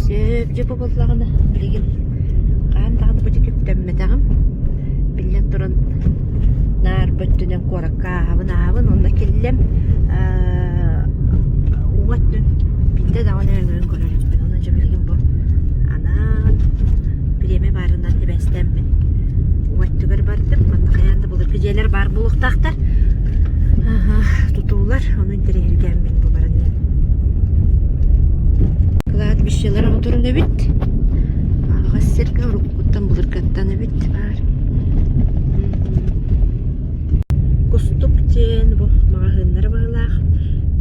Сөп жепі боллағыны білеген қандағыны бұты көптәмметағым білген тұрын нар бөттінен қораққа авын онда келлем оңаттын бітті дағын өңін көріліппін оны жа білген бұл анан біреме барынан дебәстәммін оңаттығыр бардым маңна қаянды бұл үпкежелер бар бұлықтақтар тұтулар оны дерегелгенмін бұл баран Клад бишелер моторун бит. Ага серке рукуттан булыркаттан бит бар. Кустук тен бу магазиннар байлах.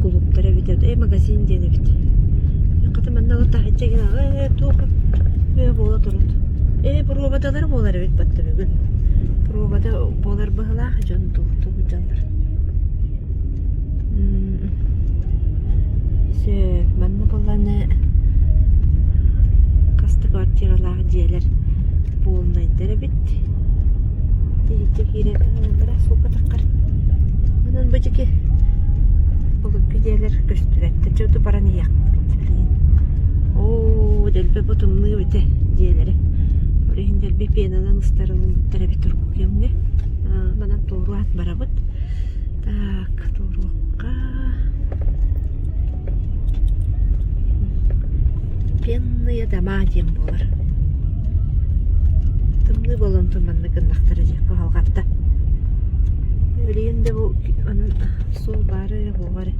Клубтар бит, магазин ден бит. Якты мандагы тахчыгына тоқып бола турут. Пробадалар болар бит батты бүгүн. Пробада болар байлах жон тоқту жандар. Се манна боланы квартиралағы диелер болмайдары бит. Дейті кейрек бірақ соқа таққар. Онан бөжеке болып диелер көстірәтті. Жауды баран яқ бітті білейін. Ооо, дәлбе бұтымны өте диелері. Орайын дәлбе пенанан ұстарылын бұттары бит ұрқы кемге. Манан тоғыру ат бара бұт. Так, тоғыруққа. Пенные дома дем болар. Тымны болын туманны гыннақтары жеккі қалғатта. Білейінде бұл сол бары оғары.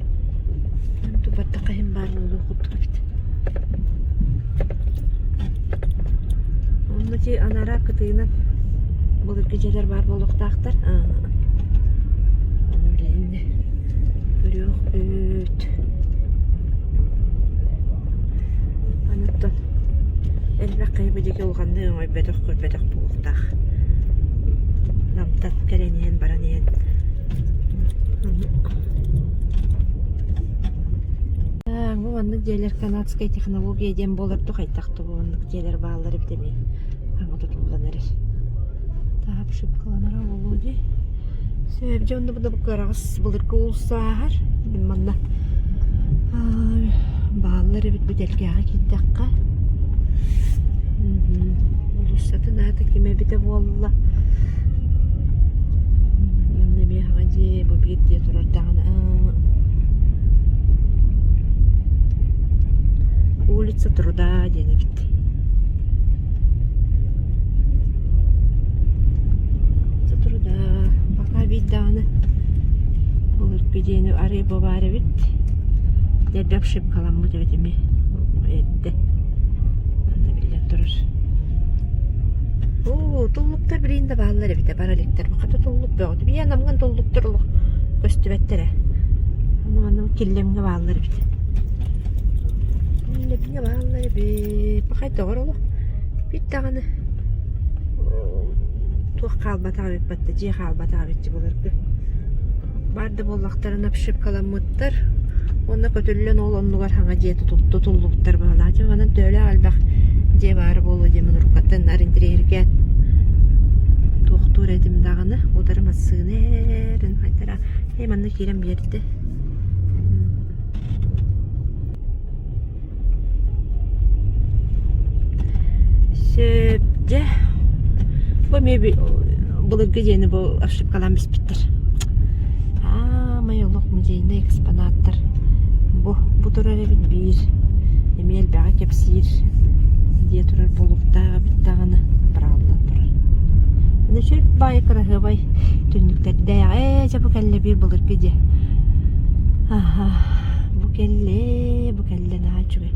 Тубатта қайын барын олы құттығы біт. Оны де анара күтігінен бұл үргежелер бар болуқтақтар. Оны білейінде көрек өт. Әлбәқ қайбы деке олғанды оңай бәдіқ болуқтақ. Намтат кәренен баранен. Бұл анны дейлер канадскай технология дем болырды қайтақты бұл анны дейлер бағалары бітеме. Аңыды тұлған әрі. Тағап шыпқыланара болу де. Сөйіп жонды бұда бұқарағыз бұлырғы олса ағар. Мен манна бағалары біт бүделге аға кеттіққа. Улуссатын аты кеме біті болла. Менне меға де бұл бетте тұрардағын. Улица труда дені бітті. Улица труда. Бақа биддағыны. Бұл үрпедені ары бобары бітті. Дәрбәп шып қаламы деп етеме. Әдді. Толлуктар бірейінде бағалары біте баралектер. Бақаты толлук бөғді. Бия намған толлуктар олық көсті бәттері. Анау келлемге бағалары біте. Келлемге бағалары бі. Бақай тоғыр олық. Биттағаны туақ қалбатаға бет бәтті. Же қалбатаға бетті болырды. Барды боллақтарына пішіп қаламыттар. Онна көтілілен ол оннуғар хаңа же тұтулуқтар бағалаға. Жоғанан төлі албақ же бары болу демін ұрқаттан арындірерге тоқтур әдім дағыны одарым асығын әрін қайтара әйманны керем берді. Сөпте бұл үргедені бұл ашып қалам біспіттір. Майолық музейіне экспонаттар. Бұл тұрар әбіт бір емел бәға кепсір де тұрар болуқтаға біттағыны біралдан тұрар. Бұны шөліп бай қырағы бай түнніктерді әжі бұл кәлі бір болыр кеде. Бұл кәлі наға жүге.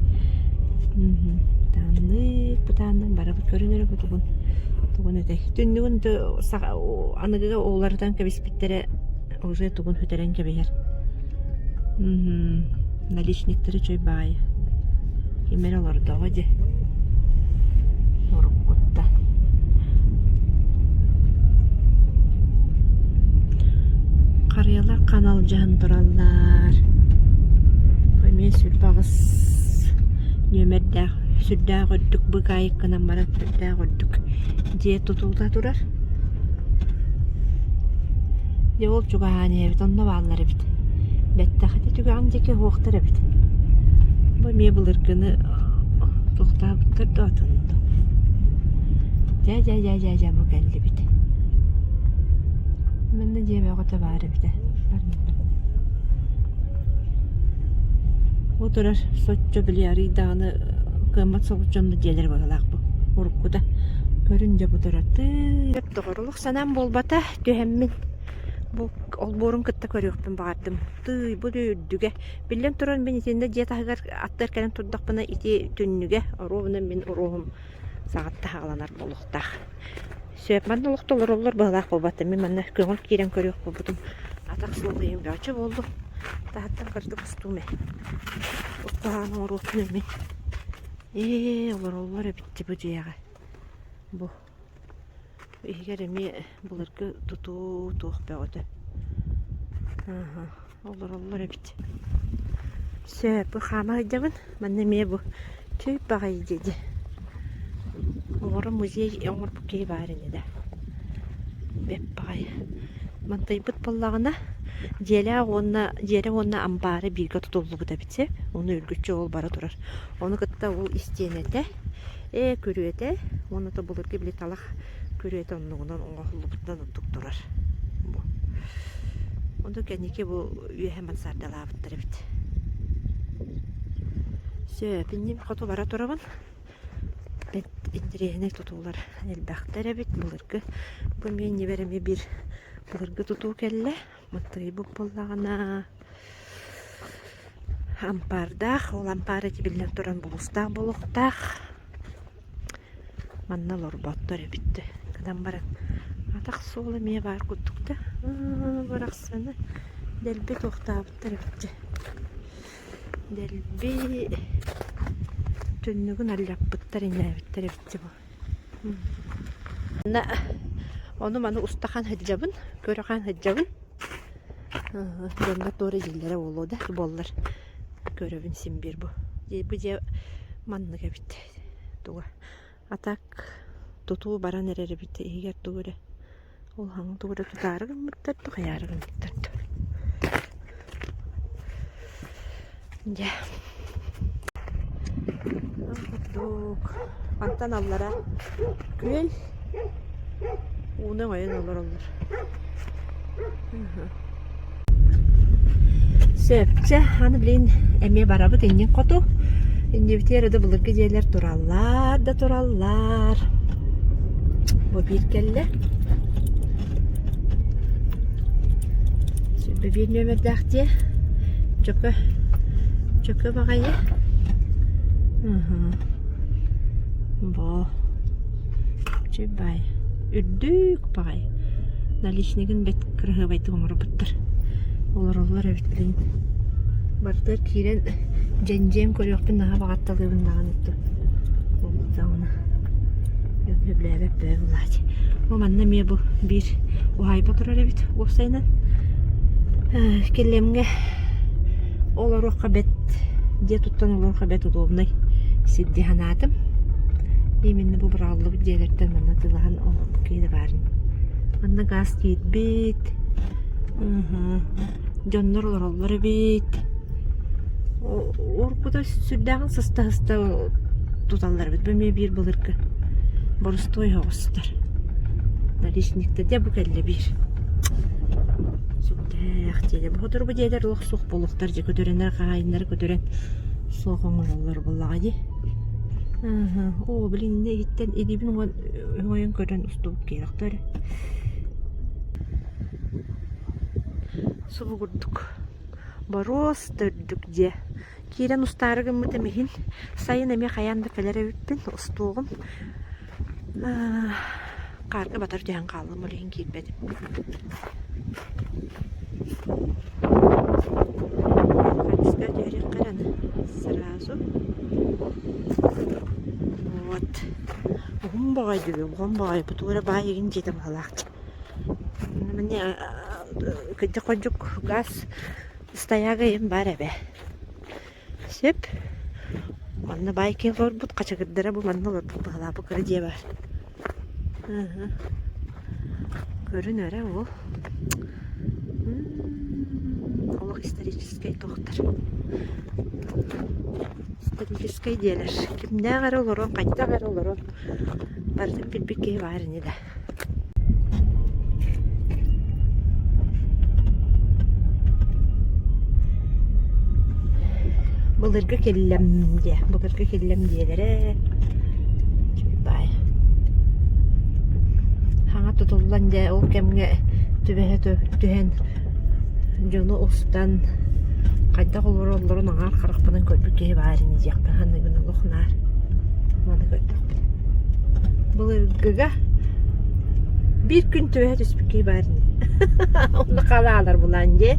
Таңнық бұтанның бары бұт көрінері бұтығын. Түннігін анығыға олардан кәбеспеттері уже тұғын хүтерен кәбейер. Наличниктері жой бай. Кемер олардағы де. Орыққытта. Қариялар қанал жағын тұралар. Мен сүрбағыз нөмірді сүрді ғырдық бұғайық қынан марат сүрді ғырдық. Де тұтылда тұрар. Де ол жүғағаны әбіт, онына бағалар әбіт. Бәтті қаты түгі аңдеке оқтар әбіт. Бұл ме бұлырғыны тұқта көрдü otundu. Ja bu geldi bir de. Ben de cebe kota bari bir de. Oturar soçça bilyari dağını kıymat soğuçonda gelir bağlaq bu. Urukkuda. Görünce bu duratı. Hep doğruluk sanan bolbata tühemmin. Bu olborun kıtta körüyokpun bağırdım. Tıy bu dürdüge. Billen turan ben itinde diye tahıgar attır kelen turdak bana iti tünnüge. Oruğunun ben oruğum sağatta hağlanar boluqtaq. Söpman oluqta olur bağlaq bolbata. Men manna köngül kiren körüyok bolbudum. Ataq soğuyum bir oldu. Tahattan kırdık üstüme. Uqağın oruğun emin. Olur bitti bu diyağı. Bu. İhgerimi bulurgu tutuq beğdi. Olur bitti. Bu xama hıcabın. Manne bu. Tüyüp bağay dedi. Umarım muzey umur bu key barını da. Bep bağay. Mantay bıt bollağına jere onna ambarı birga tutuldu bu da bitse. Onu ülgüççü ol bara durar. Onu kıtta ol isteyenete. Körüete. Onu da bulur ki bile talaq körüete onluğundan oğulubuttan utuk durar. Bu. Onu kendiki bu üye hemen sardala avıttır bit. Benim kotulara durabın. Ben indireyene tutular elbaqtara bit bulur ki. Bu men veremi bir bulurgu tutu kelle. Mıttayı bu bollağına. Ampardaq. Ol amparı ki bilden duran bulustaq buluqtaq. Mannalor battır bitti. Kadam baran. Ataq soğulu meye var kuttukta. Baraqsana. Delbi toxtabıttır bitti. Delbi tünnügün allapıttır inebittir bitti bu. Onu bana ustakan hıccabın. Görükan hıccabın. Dönmek doğru jillere olu da bollar. Görevin simbir bu. Bu je manlıga bitti. Duğa. Atak tutu bara nerere bitti. Eğer doğru. Ol hangi doğru tutarıgın mıttır. Tuğayarıgın mıttır. Ya. Duk. Pantanallara gül. Onun ayın olur. Söpçe hani bileyin emeğe barabı dengin kotu. Şimdi bir yerde bulur geceler durallar. Bu bir kelle. Şimdi bir nömer dağıtı. Çöke bakayım. Bu. Çöbay. Ürdük bakayım. Наличныгын бет кырыгы байтı умуру буттар. Олар эбит билейин. Бартыр кирен женжем көрөкпүн нага багатталыбын наган утту. Олуктагына. Өбүлөбөп булачы. Маманна ме бу бир ухайба турар эбит. Опсайнан. Келемге олорукка бет де туттан олорукка бет удобный. Сидди ханатым. Именно бу бираллык жерлерден мана тылаган ол кейде барын. Anna gaz bit. Jonlar olurlar bit. Orkuda sürdağın sısta tutanlar bit. Böme bir bulur ki. Borustoy havasıdır. Наличникте de bu kelle bir. Sürdağ dedi. Bu kadar bu deyler loq soq buluqtar. Kötörenler kayınları kötören. Soğun olurlar bullağı. O bilin ne gitten edibin oyun kören ustup gerektir. Subu kurduk. Baros dördük diye. Kiren ustarıgın mı demeyin. Sayın eme kayandı felere üppün ustuğum. Kargı batar diyen kaldım. Öleyin gitmedim. Kaçıska diyerek karanı. Sırası. Вот. Гумбай diyor. Гумбай. Bu tuğra bayi incedim halakçı. Мне когда ходjuk gaz стоягайım бар ebe. Sep. Manna bayke lor but kaça gıddıra bu manna lor bu bağla bu kırı diye var. Görün öyle o. Allah исторический тоқтар. Исторический диелер. Кимде гары олорон, кайта гары олорон. Бардым билбекке барыны да. Булыргы келлем диелере. Чүбай. Хаңа тутуллан де ол кемге түбәһе түһен жону устан кайта колороллорун аңар каракпынан көрбүкке баарыны жакка ханы гына лохнар. Маны көрдүк. Булыргыга bir gün түбәһе түспүкке баарыны. Оны калалар булан де.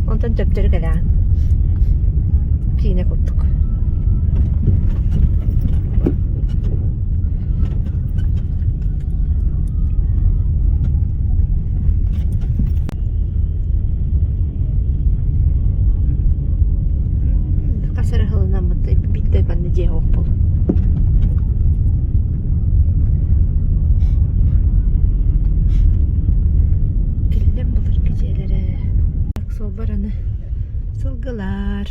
Онтан төптөр келән. Кийине куттук. Касыр хылынан мындай битте баны же ок бол. Киллем булыр кежелере. Сол бараны сылгылар.